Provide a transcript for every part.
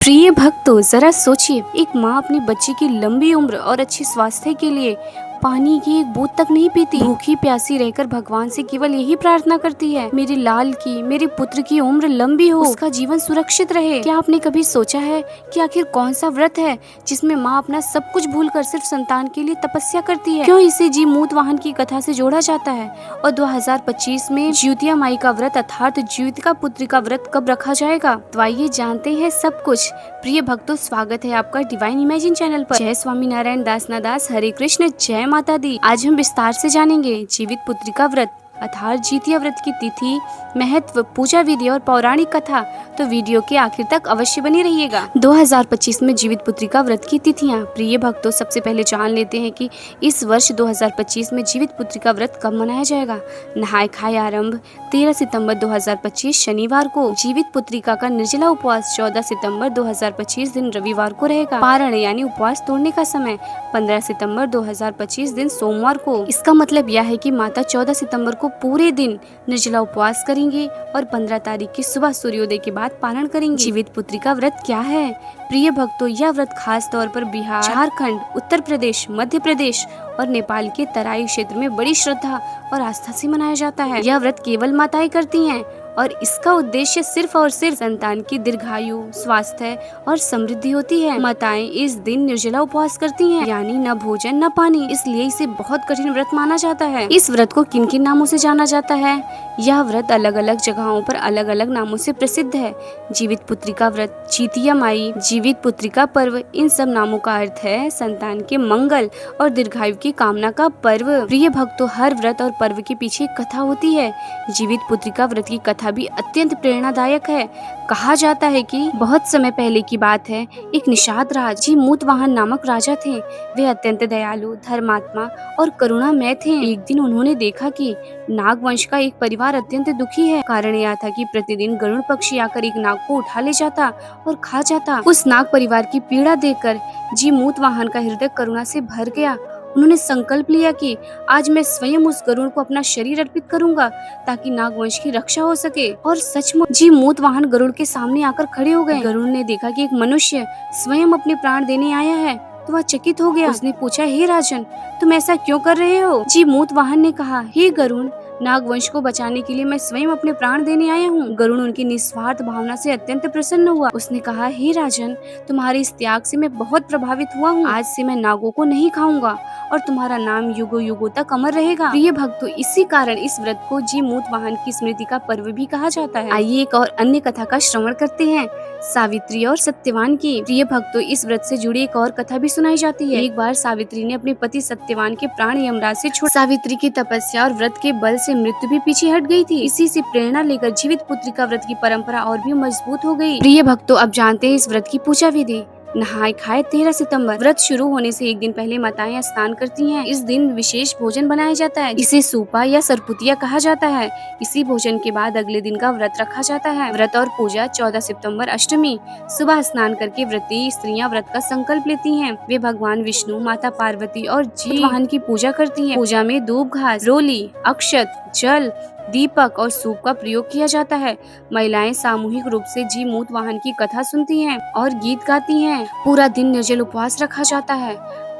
प्रिय भक्तों, जरा सोचिए, एक माँ अपने बच्चे की लंबी उम्र और अच्छे स्वास्थ्य के लिए पानी की एक बूंद तक नहीं पीती। भूखी प्यासी रहकर भगवान से केवल यही प्रार्थना करती है, मेरे लाल की, मेरे पुत्र की उम्र लंबी हो, उसका जीवन सुरक्षित रहे। क्या आपने कभी सोचा है कि आखिर कौन सा व्रत है जिसमें माँ अपना सब कुछ भूलकर सिर्फ संतान के लिए तपस्या करती है? क्यों इसे जीमूत वाहन की कथा से जोड़ा जाता है? और 2025 में ज्योतिया माई का व्रत अर्थात ज्योतिका पुत्री का व्रत कब रखा जाएगा? तो आइए जानते हैं सब कुछ। प्रिय भक्तों, स्वागत है आपका डिवाइन इमेजिन चैनल पर। जय स्वामी नारायण दास ना दास, हरे कृष्ण, जय माता दी। आज हम विस्तार से जानेंगे जीवित पुत्री का व्रत अर्थात जितिया व्रत की तिथि, महत्व, पूजा विधि और पौराणिक कथा। तो वीडियो के आखिर तक अवश्य बनी रहिएगा। 2025 में जीवित पुत्री का व्रत की तिथियां। प्रिय भक्तों, सबसे पहले जान लेते हैं कि इस वर्ष 2025 में जीवित पुत्री का व्रत कब मनाया जाएगा। नहाय खाए आरंभ 13 सितंबर 2025 शनिवार को। जीवित पुत्रिका का निर्जला उपवास 14 सितंबर 2025 दिन रविवार को रहेगा। पारण यानी उपवास तोड़ने का समय 15 सितंबर 2025 दिन सोमवार को। इसका मतलब यह है कि माता 14 सितंबर को पूरे दिन निर्जला उपवास करेंगे और 15 तारीख की सुबह सूर्योदय के बाद पारण करेंगे। जीवित पुत्री का व्रत क्या है? प्रिय भक्तों, यह व्रत खास तौर पर बिहार, झारखंड, उत्तर प्रदेश, मध्य प्रदेश और नेपाल के तराई क्षेत्र में बड़ी श्रद्धा और आस्था से मनाया जाता है। यह व्रत केवल माताएं करती हैं और इसका उद्देश्य सिर्फ और सिर्फ संतान की दीर्घायु, स्वास्थ्य और समृद्धि होती है। माताएं इस दिन निर्जला उपवास करती हैं, यानी न भोजन न पानी, इसलिए इसे बहुत कठिन व्रत माना जाता है। इस व्रत को किन किन नामों से जाना जाता है? यह व्रत अलग अलग जगहों पर अलग अलग नामों से प्रसिद्ध है। जीवित पुत्री का व्रत, जितिया माई, जीवित पुत्री का पर्व, इन सब नामों का अर्थ है संतान के मंगल और दीर्घायु की कामना का पर्व। प्रिय भक्तों, हर व्रत और पर्व के पीछे एक कथा होती है। जीवित पुत्री का व्रत की कथा भी अत्यंत प्रेरणादायक है। कहा जाता है कि बहुत समय पहले की बात है, एक निषाद राज जीमूतवाहन नामक राजा थे। वे अत्यंत दयालु, धर्मात्मा और करुणामय थे। एक दिन उन्होंने देखा कि नाग वंश का एक परिवार अत्यंत दुखी है। कारण यह था कि प्रतिदिन गरुड़ पक्षी आकर एक नाग को उठा ले जाता और खा जाता। उस नाग परिवार की पीड़ा देखकर जीमूतवाहन का हृदय करुणा से भर गया। उन्होंने संकल्प लिया कि आज मैं स्वयं उस गरुड़ को अपना शरीर अर्पित करूंगा ताकि नागवंश की रक्षा हो सके। और सचमुच जीमूतवाहन गरुड़ के सामने आकर खड़े हो गए। गरुड़ ने देखा कि एक मनुष्य स्वयं अपने प्राण देने आया है तो वह चकित हो गया। उसने पूछा, हे राजन, तुम ऐसा क्यों कर रहे हो? जीमूतवाहन ने कहा, हे गरुड़, नागवंश को बचाने के लिए मैं स्वयं अपने प्राण देने आया हूँ। गरुड़ उनकी निस्वार्थ भावना से अत्यंत प्रसन्न हुआ। उसने कहा, हे राजन, तुम्हारे इस त्याग से मैं बहुत प्रभावित हुआ हूँ। आज से मैं नागों को नहीं खाऊंगा और तुम्हारा नाम युगों युगों तक अमर रहेगा। प्रिय भक्तों, इसी कारण इस व्रत को जीमूतवाहन की स्मृति का पर्व भी कहा जाता है। आइए एक और अन्य कथा का श्रवण करते हैं, सावित्री और सत्यवान की। प्रिय भक्तों, इस व्रत से जुड़ी एक और कथा भी सुनाई जाती है। एक बार सावित्री ने अपने पति सत्यवान के प्राण यमराज से छुड़ा। सावित्री की तपस्या और व्रत के बल से मृत्यु भी पीछे हट गई थी। इसी से प्रेरणा लेकर जीवित पुत्री का व्रत की परंपरा और भी मजबूत हो गई। प्रिय भक्तों, अब जानते हैं इस व्रत की पूजा विधि। नहाय खाए 13 सितंबर। व्रत शुरू होने से एक दिन पहले माताएं स्नान करती हैं। इस दिन विशेष भोजन बनाया जाता है, इसे सूपा या सरपुतिया कहा जाता है। इसी भोजन के बाद अगले दिन का व्रत रखा जाता है। व्रत और पूजा 14 सितंबर अष्टमी। सुबह स्नान करके व्रती स्त्रियां व्रत का संकल्प लेती हैं। वे भगवान विष्णु, माता पार्वती और जीववाहन की पूजा करती हैं। पूजा में दूब घास, रोली, अक्षत, जल, दीपक और सूप का प्रयोग किया जाता है। महिलाएं सामूहिक रूप से जीमूतवाहन की कथा सुनती हैं और गीत गाती हैं। पूरा दिन निर्जल उपवास रखा जाता है।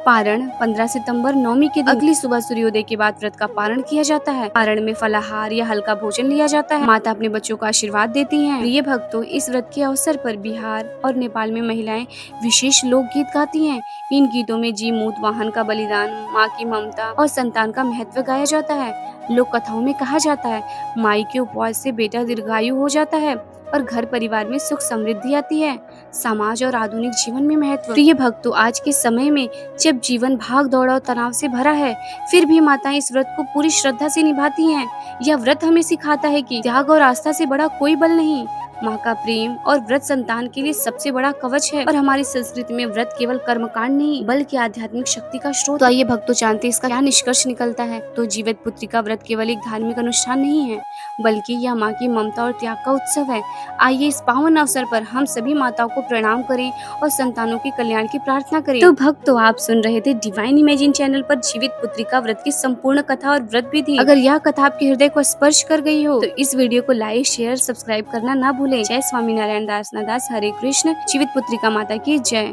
पारण 15 सितंबर नवमी के दिन अगली सुबह सूर्योदय के बाद व्रत का पारण किया जाता है। पारण में फलाहार या हल्का भोजन लिया जाता है। माता अपने बच्चों का आशीर्वाद देती हैं। प्रिय भक्तों, इस व्रत के अवसर पर बिहार और नेपाल में महिलाएं विशेष लोकगीत गाती हैं। इन गीतों में जीमूतवाहन का बलिदान, माँ की ममता और संतान का महत्व गाया जाता है। लोक कथाओं में कहा जाता है, माई के उपवास से बेटा दीर्घायु हो जाता है और घर परिवार में सुख समृद्धि आती है। समाज और आधुनिक जीवन में महत्व। प्रिय भक्तों, आज के समय में जब जीवन भाग दौड़ और तनाव से भरा है, फिर भी माताएं इस व्रत को पूरी श्रद्धा से निभाती हैं। यह व्रत हमें सिखाता है कि त्याग और आस्था से बड़ा कोई बल नहीं। माँ का प्रेम और व्रत संतान के लिए सबसे बड़ा कवच है। और हमारी संस्कृति में व्रत केवल कर्मकांड नहीं बल्कि आध्यात्मिक शक्ति का स्रोत। तो आइए भक्तों, जानते हैं इसका क्या निष्कर्ष निकलता है। तो जीवित पुत्री का व्रत केवल एक धार्मिक अनुष्ठान नहीं है, बल्कि यह माँ की ममता और त्याग का उत्सव है। आइए इस पावन अवसर पर हम सभी माताओं को प्रणाम करें और संतानों के कल्याण की प्रार्थना करें। तो भक्तों, आप सुन रहे थे डिवाइन इमेजिन चैनल पर जीवित पुत्रिका व्रत की संपूर्ण कथा और व्रत विधि। अगर यह कथा आपके हृदय को स्पर्श कर गई हो तो इस वीडियो को लाइक, शेयर, सब्सक्राइब करना ना भूलें। जय स्वामीनारायण दास, हरे कृष्ण। जीवित पुत्रिका माता की जय।